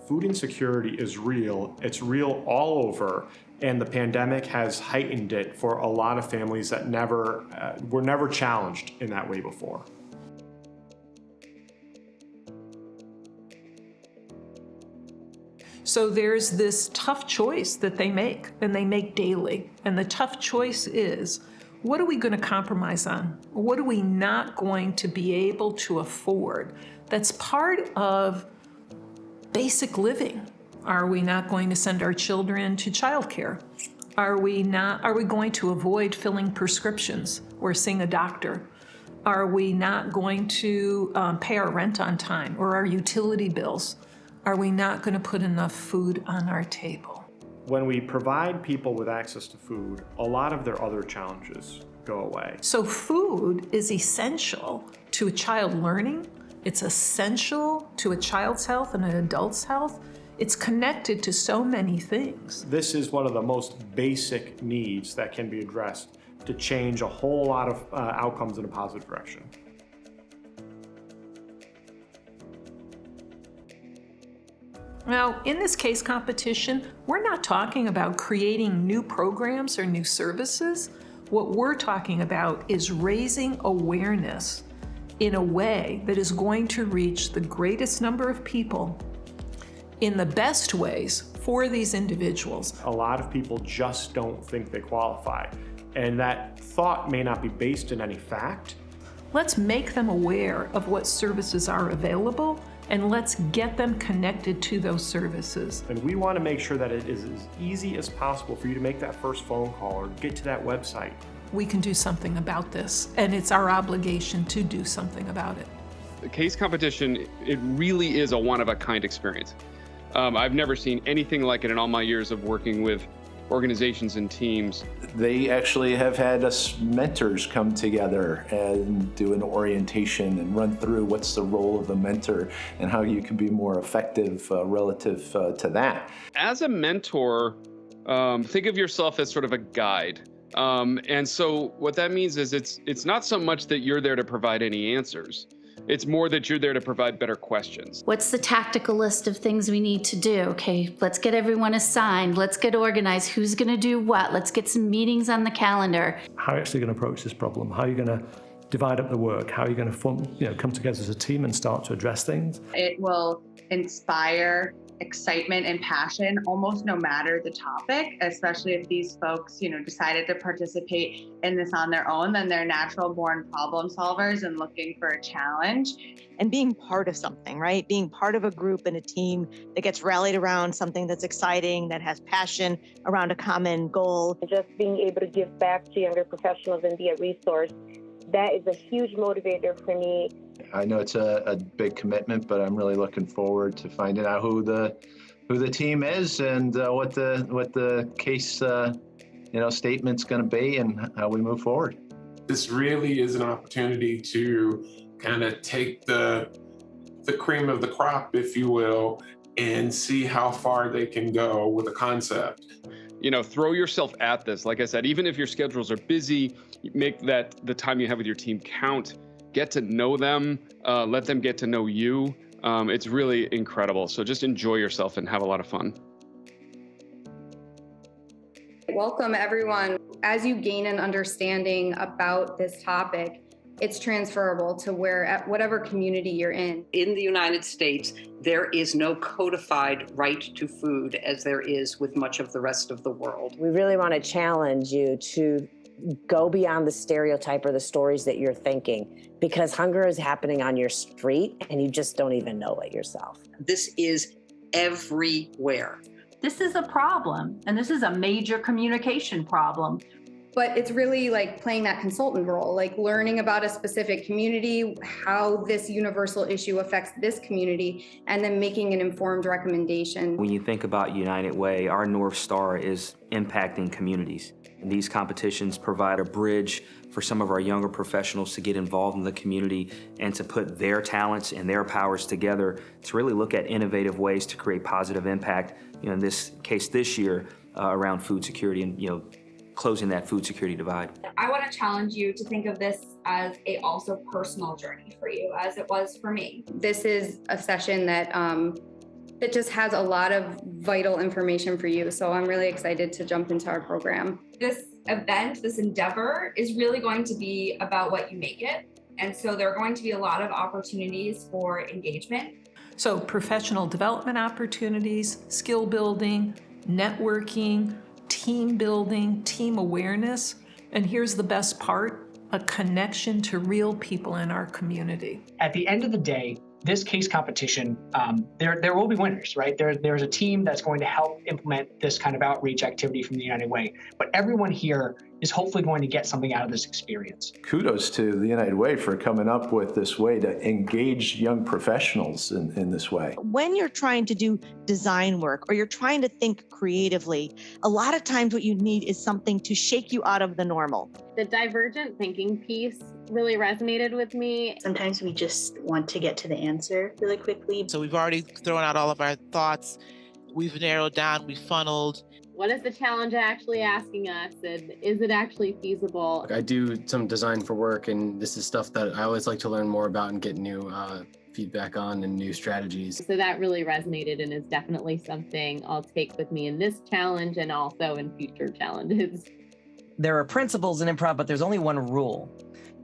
Food insecurity is real. It's real all over, and the pandemic has heightened it for a lot of families that were never challenged in that way before. So there's this tough choice that they make, and they make daily. And the tough choice is, what are we going to compromise on? What are we not going to be able to afford? That's part of basic living. Are we not going to send our children to childcare? Are we going to avoid filling prescriptions or seeing a doctor? Are we not going to pay our rent on time or our utility bills? Are we not going to put enough food on our table? When we provide people with access to food, a lot of their other challenges go away. So food is essential to a child learning. It's essential to a child's health and an adult's health. It's connected to so many things. This is one of the most basic needs that can be addressed to change a whole lot of outcomes in a positive direction. Now, in this case competition, we're not talking about creating new programs or new services. What we're talking about is raising awareness in a way that is going to reach the greatest number of people in the best ways for these individuals. A lot of people just don't think they qualify, and that thought may not be based in any fact. Let's make them aware of what services are available, and let's get them connected to those services. And we want to make sure that it is as easy as possible for you to make that first phone call or get to that website. We can do something about this, and it's our obligation to do something about it. The case competition, it really is a one-of-a-kind experience. I've never seen anything like it in all my years of working with organizations and teams. They actually have had us mentors come together and do an orientation and run through what's the role of a mentor and how you can be more effective relative to that. As a mentor, think of yourself as sort of a guide. And so what that means is it's not so much that you're there to provide any answers. It's more that you're there to provide better questions. What's the tactical list of things we need to do? Okay, let's get everyone assigned. Let's get organized. Who's going to do what? Let's get some meetings on the calendar. How are you actually going to approach this problem? How are you going to divide up the work? How are you going to come together as a team and start to address things? It will inspire excitement and passion almost no matter the topic, especially if these folks, decided to participate in this on their own, then they're natural born problem solvers and looking for a challenge. And being part of something, right? Being part of a group and a team that gets rallied around something that's exciting, that has passion around a common goal. Just being able to give back to younger professionals and be a resource, that is a huge motivator for me. I know it's a big commitment, but I'm really looking forward to finding out who the team is and what the case statement's going to be and how we move forward. This really is an opportunity to kind of take the cream of the crop, if you will, and see how far they can go with a concept. Throw yourself at this. Like I said, even if your schedules are busy, make that the time you have with your team count. Get to know them, let them get to know you. It's really incredible. So just enjoy yourself and have a lot of fun. Welcome, everyone. As you gain an understanding about this topic, it's transferable to whatever community you're in. In the United States, there is no codified right to food as there is with much of the rest of the world. We really want to challenge you to go beyond the stereotype or the stories that you're thinking, because hunger is happening on your street and you just don't even know it yourself. This is everywhere. This is a problem, and this is a major communication problem. But it's really like playing that consultant role, like learning about a specific community, how this universal issue affects this community, and then making an informed recommendation. When you think about United Way, our North Star is impacting communities. And these competitions provide a bridge for some of our younger professionals to get involved in the community and to put their talents and their powers together to really look at innovative ways to create positive impact, in this case this year, around food security and, closing that food security divide. I want to challenge you to think of this as a also personal journey for you, as it was for me. This is a session that that just has a lot of vital information for you. So I'm really excited to jump into our program. This event, this endeavor is really going to be about what you make it. And so there are going to be a lot of opportunities for engagement. So professional development opportunities, skill building, networking, team building, team awareness, and here's the best part, a connection to real people in our community. At the end of the day, this case competition, there will be winners, right? There's a team that's going to help implement this kind of outreach activity from the United Way, but everyone here is hopefully going to get something out of this experience. Kudos to the United Way for coming up with this way to engage young professionals in this way. When you're trying to do design work or you're trying to think creatively, a lot of times what you need is something to shake you out of the normal. The divergent thinking piece really resonated with me. Sometimes we just want to get to the answer really quickly. So we've already thrown out all of our thoughts. We've narrowed down, we've funneled. What is the challenge actually asking us, and is it actually feasible? I do some design for work, and this is stuff that I always like to learn more about and get new feedback on and new strategies. So that really resonated and is definitely something I'll take with me in this challenge and also in future challenges. There are principles in improv, but there's only one rule.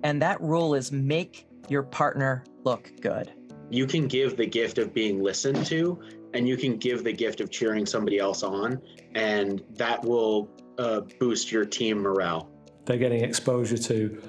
And that rule is make your partner look good. You can give the gift of being listened to, and you can give the gift of cheering somebody else on, and that will boost your team morale. They're getting exposure to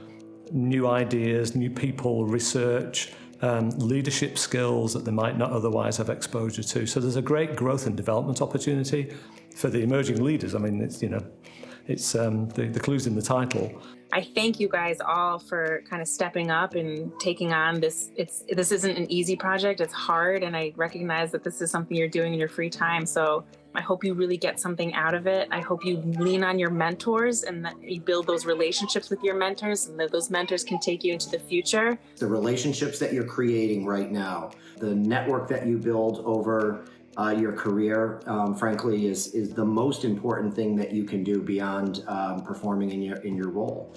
new ideas, new people, research, leadership skills that they might not otherwise have exposure to. So there's a great growth and development opportunity for the emerging leaders. I mean, it's the clue's in the title. I thank you guys all for kind of stepping up and taking on this. This isn't an easy project. It's hard, and I recognize that this is something you're doing in your free time. So I hope you really get something out of it. I hope you lean on your mentors and that you build those relationships with your mentors, and that those mentors can take you into the future. The relationships that you're creating right now, the network that you build over your career, frankly, is the most important thing that you can do beyond performing in your role.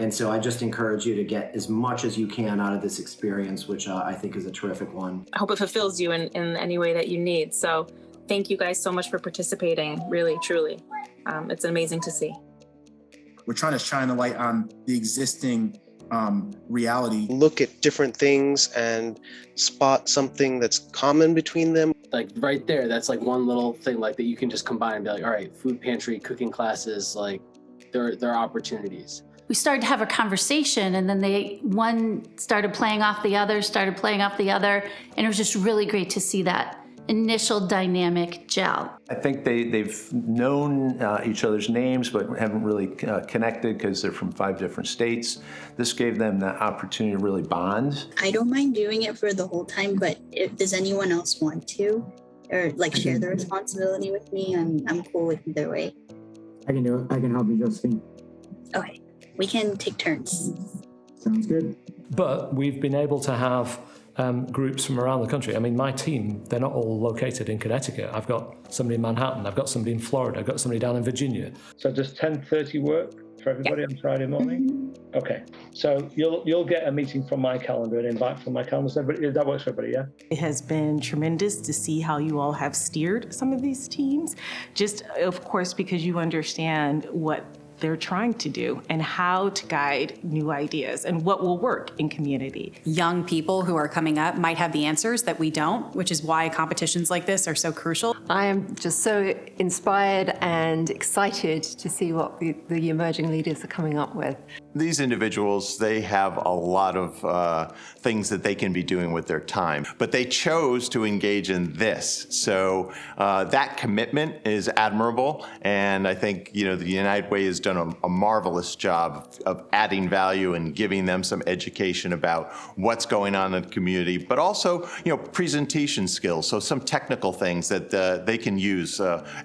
And so I just encourage you to get as much as you can out of this experience, which I think is a terrific one. I hope it fulfills you in any way that you need. So thank you guys so much for participating, really, truly. It's amazing to see. We're trying to shine a light on the existing reality. Look at different things and spot something that's common between them. Like right there, that's like one little thing like that you can just combine and be like, all right, food pantry, cooking classes, like there are opportunities. We started to have a conversation, and then one started playing off the other, and it was just really great to see that initial dynamic gel. I think they've known each other's names, but haven't really connected because they're from 5 different states. This gave them the opportunity to really bond. I don't mind doing it for the whole time, but does anyone else want to? Or like share the responsibility with me? I'm cool with either way. I can do it. I can help you, Justine. Okay, we can take turns. Sounds good. But we've been able to have groups from around the country. I mean, my team, they're not all located in Connecticut. I've got somebody in Manhattan, I've got somebody in Florida, I've got somebody down in Virginia. So does 10:30 work for everybody on Friday morning? Okay, so you'll get a meeting from my calendar, an invite from my calendar. So that works for everybody, yeah? It has been tremendous to see how you all have steered some of these teams, just of course because you understand what they're trying to do and how to guide new ideas and what will work in community. Young people who are coming up might have the answers that we don't, which is why competitions like this are so crucial. I am just so inspired and excited to see what the emerging leaders are coming up with. These individuals, they have a lot of things that they can be doing with their time, but they chose to engage in this. So that commitment is admirable, and I think the United Way has done a marvelous job of adding value and giving them some education about what's going on in the community, but also presentation skills, so some technical things that they can use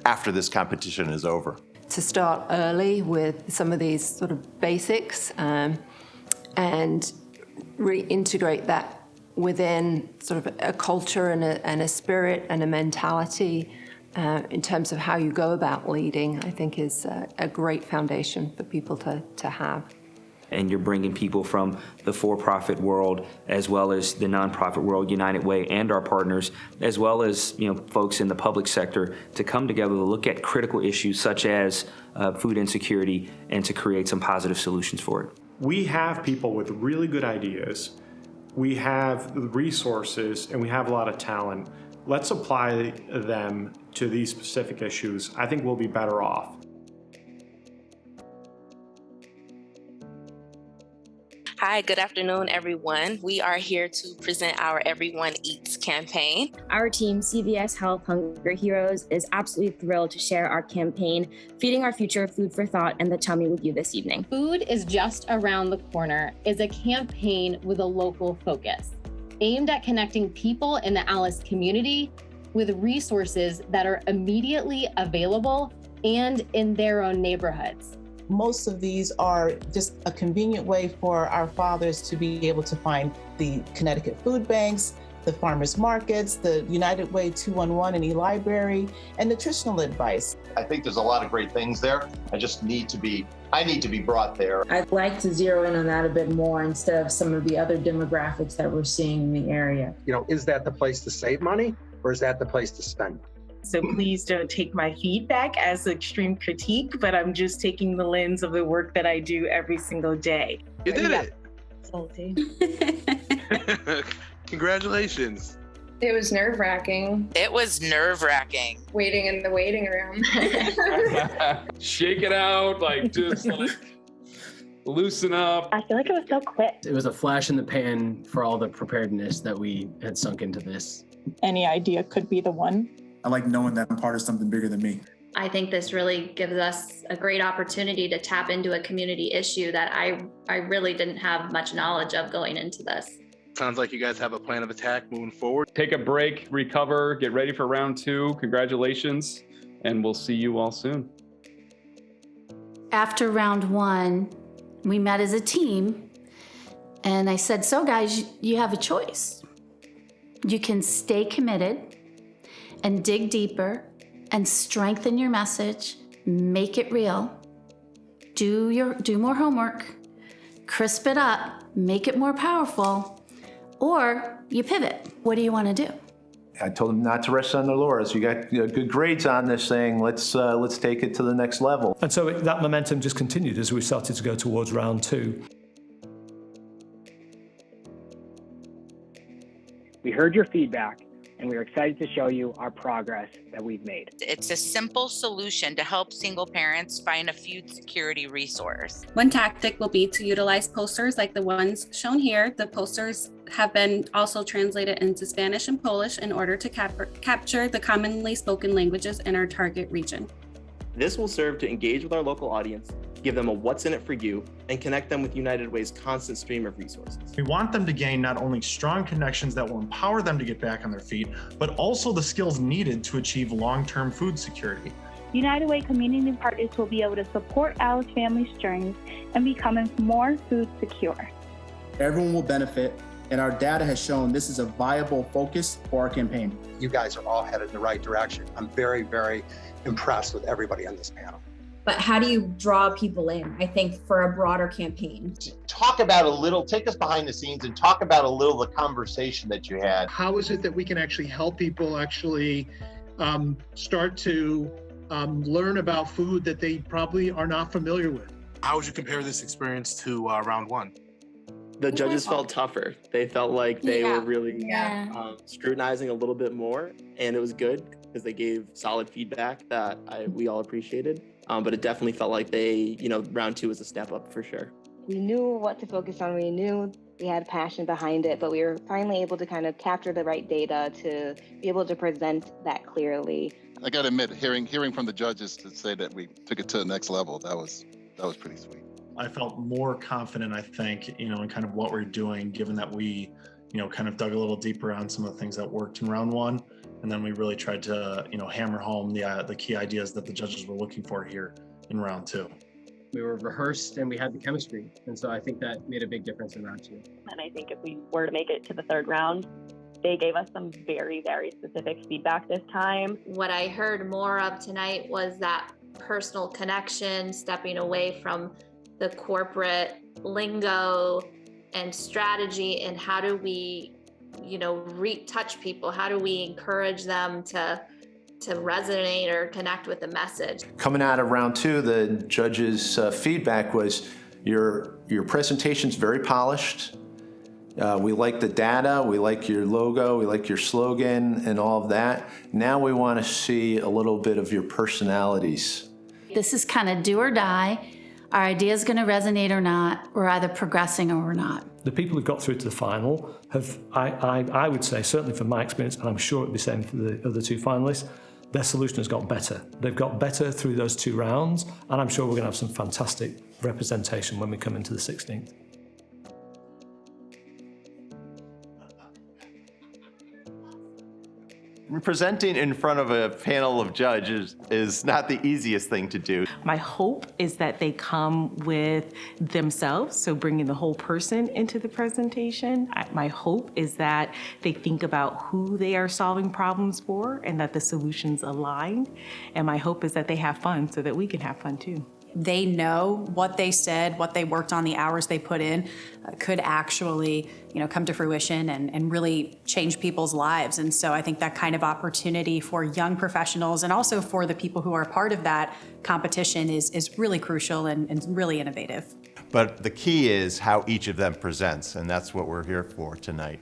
after this competition is over. To start early with some of these sort of basics and really integrate that within sort of a culture and a spirit and a mentality in terms of how you go about leading, I think is a great foundation for people to have. and you're bringing people from the for-profit world as well as the nonprofit world, United Way, and our partners, as well as folks in the public sector, to come together to look at critical issues such as food insecurity and to create some positive solutions for it. We have people with really good ideas, we have the resources, and we have a lot of talent. Let's apply them to these specific issues. I think we'll be better off. Hi, good afternoon, everyone. We are here to present our Everyone Eats campaign. Our team, CVS Health Hunger Heroes, is absolutely thrilled to share our campaign, Feeding Our Future, Food for Thought, and the Tummy with you this evening. Food is Just Around the Corner is a campaign with a local focus, aimed at connecting people in the Alice community with resources that are immediately available and in their own neighborhoods. Most of these are just a convenient way for our fathers to be able to find the Connecticut food banks, the farmers markets, the United Way 211 and e-library, and nutritional advice. I think there's a lot of great things there. I need to be brought there. I'd like to zero in on that a bit more instead of some of the other demographics that we're seeing in the area. Is that the place to save money or is that the place to spend? So please don't take my feedback as extreme critique, but I'm just taking the lens of the work that I do every single day. You did it. Salty. Congratulations. It was nerve-wracking. It was nerve-wracking. Waiting in the waiting room. Shake it out, just loosen up. I feel like it was so quick. It was a flash in the pan for all the preparedness that we had sunk into this. Any idea could be the one. I like knowing that I'm part of something bigger than me. I think this really gives us a great opportunity to tap into a community issue that I really didn't have much knowledge of going into this. Sounds like you guys have a plan of attack moving forward. Take a break, recover, get ready for round 2. Congratulations, and we'll see you all soon. After round 1, we met as a team, and I said, so guys, you have a choice. You can stay committed and dig deeper and strengthen your message, make it real, do more homework, crisp it up, make it more powerful, or you pivot. What do you want to do? I told them not to rest on their laurels. You got good grades on this thing. Let's take it to the next level. And so that momentum just continued as we started to go towards round 2. We heard your feedback, and we're excited to show you our progress that we've made. It's a simple solution to help single parents find a food security resource. One tactic will be to utilize posters like the ones shown here. The posters have been also translated into Spanish and Polish in order to capture the commonly spoken languages in our target region. This will serve to engage with our local audience, give them a what's in it for you, and connect them with United Way's constant stream of resources. We want them to gain not only strong connections that will empower them to get back on their feet, but also the skills needed to achieve long-term food security. United Way community partners will be able to support Alice families' journeys and becoming more food secure. Everyone will benefit, and our data has shown this is a viable focus for our campaign. You guys are all headed in the right direction. I'm very, very impressed with everybody on this panel. But how do you draw people in, I think, for a broader campaign? Take us behind the scenes and talk about a little the conversation that you had. How is it that we can actually help people start to learn about food that they probably are not familiar with? How would you compare this experience to round 1? The judges felt tougher. They felt like they were really scrutinizing a little bit more, and it was good because they gave solid feedback that we all appreciated. But it definitely felt like round 2 was a step up for sure. We knew what to focus on. We knew we had passion behind it, but we were finally able to kind of capture the right data to be able to present that clearly. I got to admit, hearing from the judges to say that we took it to the next level, that was pretty sweet. I felt more confident, I think, in kind of what we're doing, given that we, kind of dug a little deeper on some of the things that worked in round 1. And then we really tried to, hammer home the key ideas that the judges were looking for here in round 2. We were rehearsed and we had the chemistry. And so I think that made a big difference in round 2. And I think if we were to make it to the 3rd round, they gave us some very, very specific feedback this time. What I heard more of tonight was that personal connection, stepping away from the corporate lingo and strategy, and how do we, touch people? How do we encourage them to resonate or connect with the message? Coming out of round two, the judges' feedback was your presentation's very polished. We like the data, we like your logo, we like your slogan and all of that. Now we want to see a little bit of your personalities. This is kind of do or die. Our idea is going to resonate or not. We're either progressing or we're not. The people who got through to the final have, I would say, certainly from my experience, and I'm sure it'll be the same for the other two finalists, their solution has got better. They've got better through those 2 rounds, and I'm sure we're going to have some fantastic representation when we come into the 16th. Presenting in front of a panel of judges is not the easiest thing to do. My hope is that they come with themselves, so bringing the whole person into the presentation. My hope is that they think about who they are solving problems for and that the solutions align. And my hope is that they have fun so that we can have fun too. They know what they said, what they worked on, the hours they put in could actually, come to fruition and really change people's lives. And so I think that kind of opportunity for young professionals and also for the people who are part of that competition is really crucial and really innovative. But the key is how each of them presents, and that's what we're here for tonight.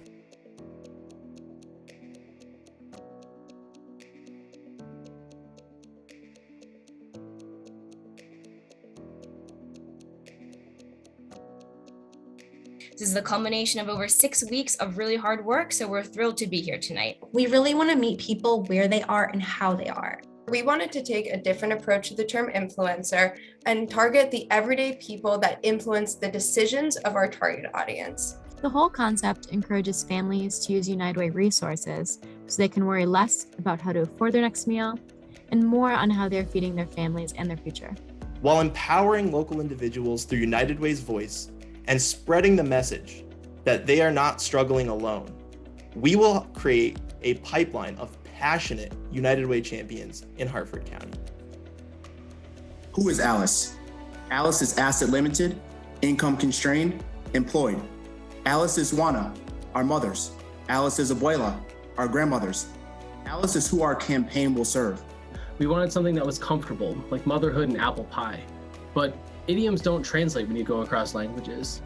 This is the culmination of over 6 weeks of really hard work, so we're thrilled to be here tonight. We really want to meet people where they are and how they are. We wanted to take a different approach to the term influencer and target the everyday people that influence the decisions of our target audience. The whole concept encourages families to use United Way resources so they can worry less about how to afford their next meal and more on how they're feeding their families and their future. While empowering local individuals through United Way's voice and spreading the message that they are not struggling alone, we will create a pipeline of passionate United Way champions in Hartford County. Who is Alice? Alice is asset limited, income constrained, employed. Alice is Juana, our mothers. Alice is Abuela, our grandmothers. Alice is who our campaign will serve. We wanted something that was comfortable, like motherhood and apple pie. But idioms don't translate when you go across languages.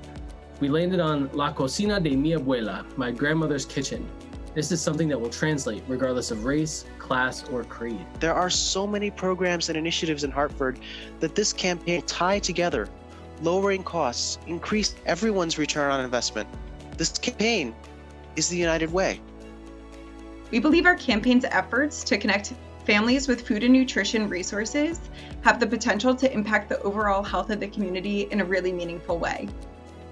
We landed on La Cocina de mi Abuela, my grandmother's kitchen. This is something that will translate regardless of race, class, or creed. There are so many programs and initiatives in Hartford that this campaign will tie together, lowering costs, increase everyone's return on investment. This campaign is the United Way. We believe our campaign's efforts to connect families with food and nutrition resources have the potential to impact the overall health of the community in a really meaningful way.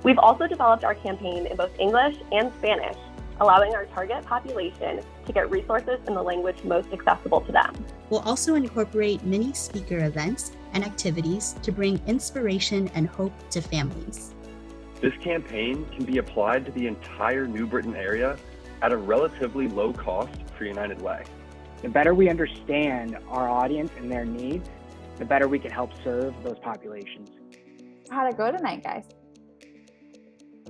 We've also developed our campaign in both English and Spanish, allowing our target population to get resources in the language most accessible to them. We'll also incorporate mini speaker events and activities to bring inspiration and hope to families. This campaign can be applied to the entire New Britain area at a relatively low cost for United Way. The better we understand our audience and their needs, the better we can help serve those populations. How'd it go tonight, guys?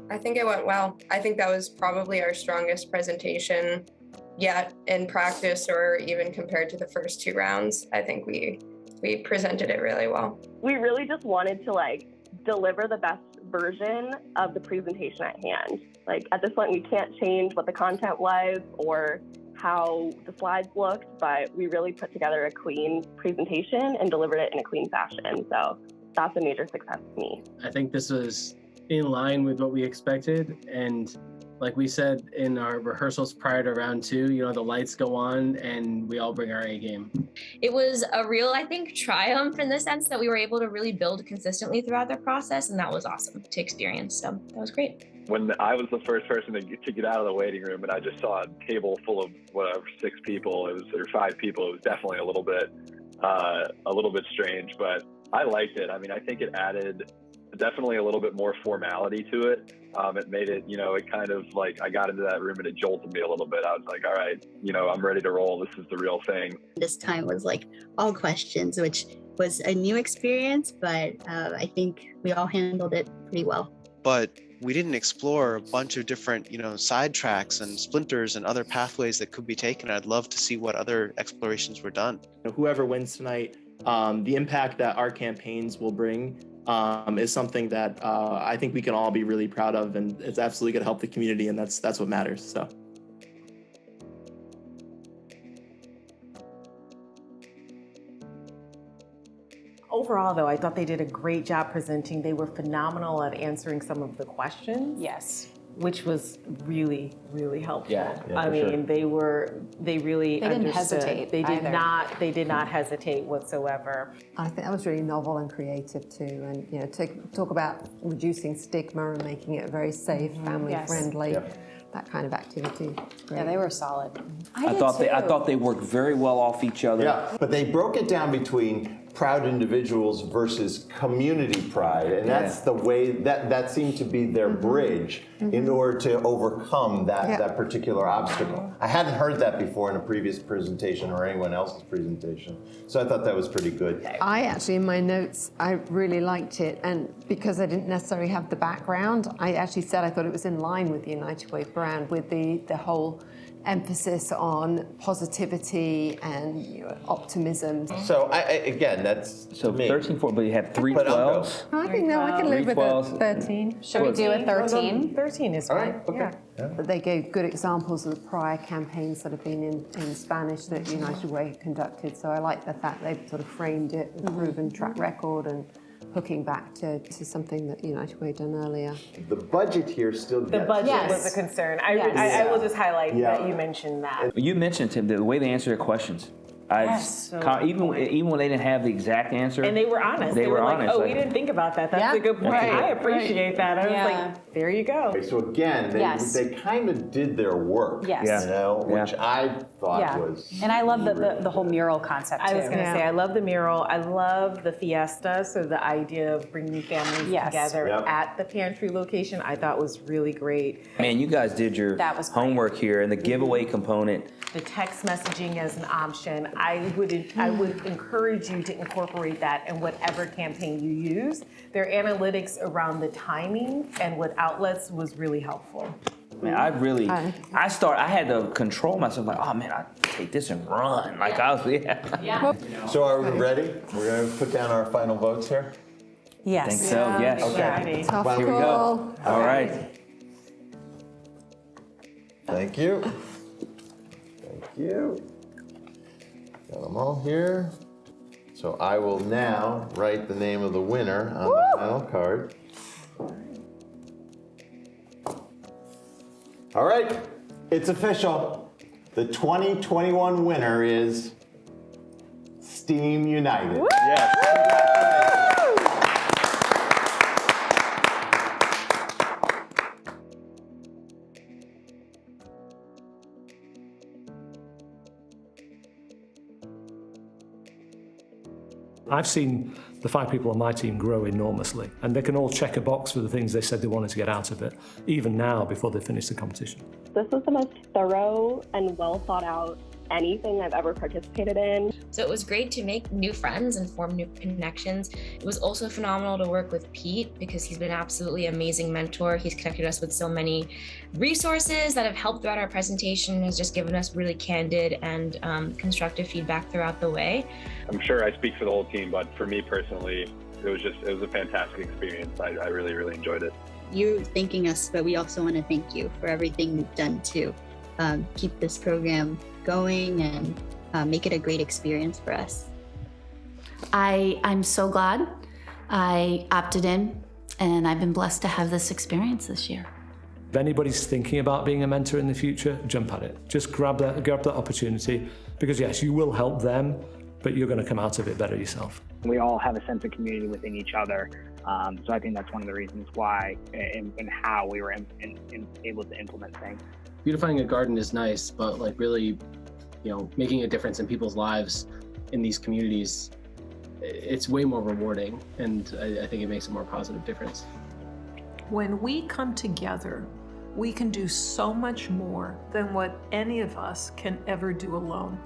I think it went well. I think that was probably our strongest presentation yet in practice, or even compared to the first 2 rounds. I think we presented it really well. We really just wanted to deliver the best version of the presentation at hand. At this point, we can't change what the content was or how the slides looked, but we really put together a clean presentation and delivered it in a clean fashion. So that's a major success to me. I think this was in line with what we expected. And like we said in our rehearsals prior to round 2, the lights go on and we all bring our A game. It was a real, I think, triumph in the sense that we were able to really build consistently throughout the process, and that was awesome to experience. So that was great. When I was the first person to get out of the waiting room and I just saw a table full of whatever 6 people, or 5 people, it was definitely a little bit strange, but I liked it. I mean, I think it added definitely a little bit more formality to it. It made it, it kind of I got into that room and it jolted me a little bit. I was like, all right, I'm ready to roll. This is the real thing. This time was all questions, which was a new experience, but I think we all handled it pretty well. But we didn't explore a bunch of different, side tracks and splinters and other pathways that could be taken. I'd love to see what other explorations were done. Whoever wins tonight, the impact that our campaigns will bring is something that I think we can all be really proud of, and it's absolutely going to help the community, and that's what matters. So. Overall, though, I thought they did a great job presenting. They were phenomenal at answering some of the questions. Yes. Which was really, really helpful. Yeah, I mean, they really They didn't understood. hesitate They did either. They did not hesitate whatsoever. I think that was really novel and creative too, and to talk about reducing stigma and making it very safe, family friendly, that kind of activity. Great. Yeah, they were solid. I thought they worked very well off each other. Yeah, but they broke it down between proud individuals versus community pride, and that's the way that seemed to be their bridge in order to overcome that particular obstacle. I hadn't heard that before in a previous presentation or anyone else's presentation, so I thought that was pretty good. I actually, in my notes, I really liked it, and because I didn't necessarily have the background, I actually said I thought it was in line with the United Way brand, with the whole emphasis on positivity and optimism. So again, that's so me. 13-4, but you have 3 12s. I think no, I can live with a 13. Should we do a 13? 13 is fine. Okay. Yeah. But they gave good examples of the prior campaigns that have been in Spanish that United Way conducted. So I like the fact they've sort of framed it with a proven track record and hooking back to something that United Way done earlier. The budget here still gets... The budget was a concern. I will just highlight that you mentioned that. You mentioned, Tim, the way they answer their questions. Even when they didn't have the exact answer. And they were honest. They were like, honest. we didn't think about that. That's a good point. I appreciate that. I was like, there you go. Okay, so again, they kind of did their work, Yes. which I thought was... And I love the whole mural concept, too. I was going to say, I love the mural. I love the fiesta, so the idea of bringing families together at the pantry location, I thought was really great. Man, you guys did your homework here, and the giveaway component. The text messaging as an option, I would encourage you to incorporate that in whatever campaign you use. Their analytics around the timing and what outlets was really helpful. Man, I had to control myself, like, oh man, I take this and run. Like I was, So are we ready? We're going to put down our final votes here? Yes. I think so, yes. Okay. Tough Here we go. All right. Thank you. Thank you. Got them all here. So I will now write the name of the winner on the final card. All right, it's official. The 2021 winner is Steam United. Yes. I've seen the 5 people on my team grow enormously, and they can all check a box for the things they said they wanted to get out of it, even now before they finish the competition. This was the most thorough and well thought out anything I've ever participated in. So it was great to make new friends and form new connections. It was also phenomenal to work with Pete because he's been an absolutely amazing mentor. He's connected us with so many resources that have helped throughout our presentation, has just given us really candid and constructive feedback throughout the way. I'm sure I speak for the whole team, but for me personally, it was a fantastic experience. I really, really enjoyed it. You're thanking us, but we also want to thank you for everything you've done to keep this program going and make it a great experience for us. I'm so glad I opted in, and I've been blessed to have this experience this year. If anybody's thinking about being a mentor in the future, jump at it. Just grab that opportunity, because yes, you will help them, but you're going to come out of it better yourself. We all have a sense of community within each other. So I think that's one of the reasons why and how we were able to implement things. Beautifying a garden is nice, but like really, making a difference in people's lives in these communities, it's way more rewarding, and I think it makes a more positive difference. When we come together, we can do so much more than what any of us can ever do alone.